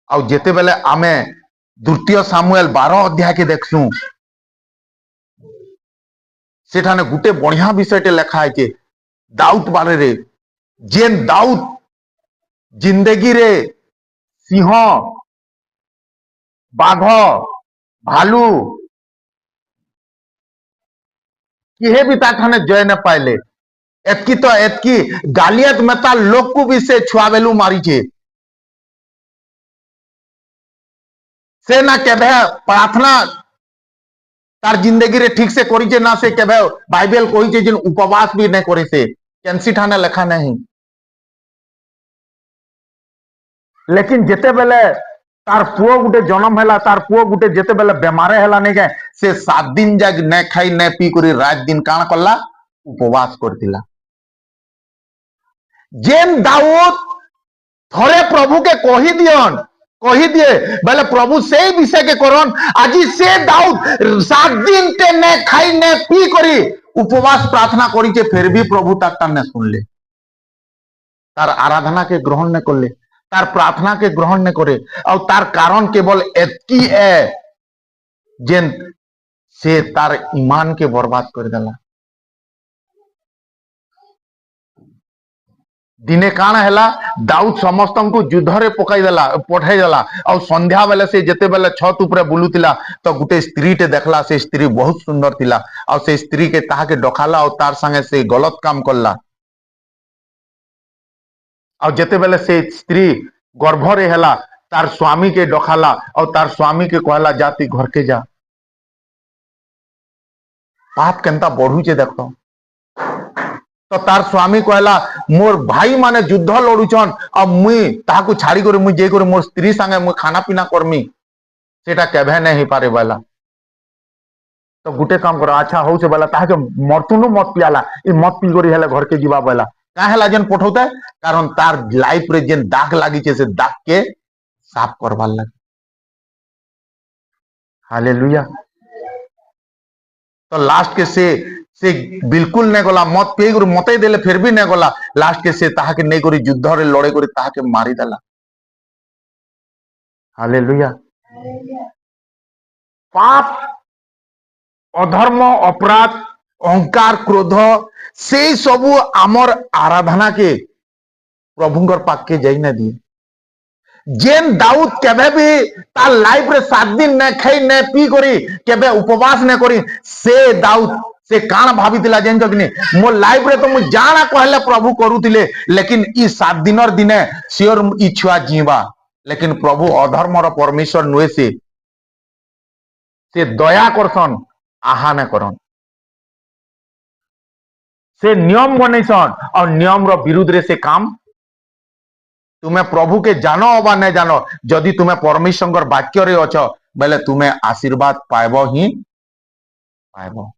आउ जेते बेले आमे द्वितीय सामुएल 12 अध्याय के देखसु सेठाने गुटे बढ़िया विषयटे लेखा है के दाऊद बारे रे जेन दाऊद जिंदगी रे सिंह बाघ भालू किहे भी ताठाने जय न पाइले एतकी तो एतकी गालियत मेता लोग को भी से छुआ बेलू मारी छे से ना केबे प्रार्थना तार जिंदगी रे ठीक से करी छे ना से केबे बाइबल कही छे जिन उपवास भी नहीं करे से कैंसी ठाने लेखा नहीं लेकिन जेते बेले तार पुओ गुटे जन्म हैला तार पुओ गुटे जेते बेले बेमारे हैला नहीं के से 7 दिन जाग न खाई न पी करी रात दिन काना करला उपवास करतिला जेन दाऊद थोड़े प्रभु के कही दिए बोले प्रभु से विषय के करन आज से दाऊद 7 दिन ते न खाई न पी करी उपवास प्रार्थना करी जे फिर भी प्रभु तार ने सुनले तार आराधना के ग्रहण न करले तार प्रार्थना के ग्रहण न करे और तार कारण केवल एतकी है जेन से तार ईमान के बर्बाद कर देला दिने काना हैला दाऊद समस्त को युद्ध रे पकाई देला पठाई देला और संध्या बेले से जेते बेले छत ऊपर बुलुतिला तो गुटे स्त्री टे देखला से स्त्री बहुत सुंदर थिला और से स्त्री के ताहा के डखाला और तार संगे से गलत काम करला और जेते बेले से स्त्री गर्भ रे हैला तार स्वामी के डखाला और तार स्वामी के कहला जाती घर के जा पाप केनता बढ़ू छे देखो तो तार स्वामी कहला मोर भाई माने युद्ध लड़ुछन अब मुई ताहाकु छाड़ी कर मुई जे कर मोर स्त्री संगे मुई खाना पीना करमी सेटा केभे नहीं पारे वाला तो गुटे काम कर अच्छा हो से वाला ताहाके मरतुनु मत पियाला ई मत पी करी हेले घर के जीवा वाला का हेला जन पठौते कारण तार लाइफ रे जेन दाग लागी छे से दाग के साफ करवार लागे हालेलुया तो लास्ट के से बिल्कुल नहीं गला मत पे मत देले फिर भी नहीं गला लास्ट के से ताहा के नहीं करी युद्ध रे लड़े करी ताहा के मारी देला हालेलुया पाप अधर्म अपराध अहंकार क्रोध से सबू आमर आराधना के प्रभुंकर पाक के जाई ना दिए जेन दाऊद केबे भी तार लाइफ रे 7 दिन न खाई न पी करी केबे उपवास न करी से दाऊद से कान भाभी तिला जेन जगनी मो लाइफ रे तो मु जाना कहले प्रभु करूतिले लेकिन ई 7 दिनर दिने सियोर ई छुआ जीवा लेकिन प्रभु अधर्म रो परमेश्वर नुए से दया करसन आहा न करन से नियम बनैसन और नियम रो विरुद्ध रे से काम तुम्हें प्रभु के जानो अबा नहीं जानो जदि तुम्हें परमेश्वर वाक्य रे अछ बेले तुम्हें आशीर्वाद पाइबो ही पाइबो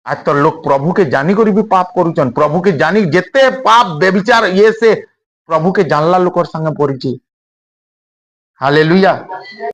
आज तो लोग प्रभु के जानी करी भी पाप करूचन प्रभु के जानी जेते पाप बेविचार ये से प्रभु के जानला लोकर संगे पड़िछि हालेलुया।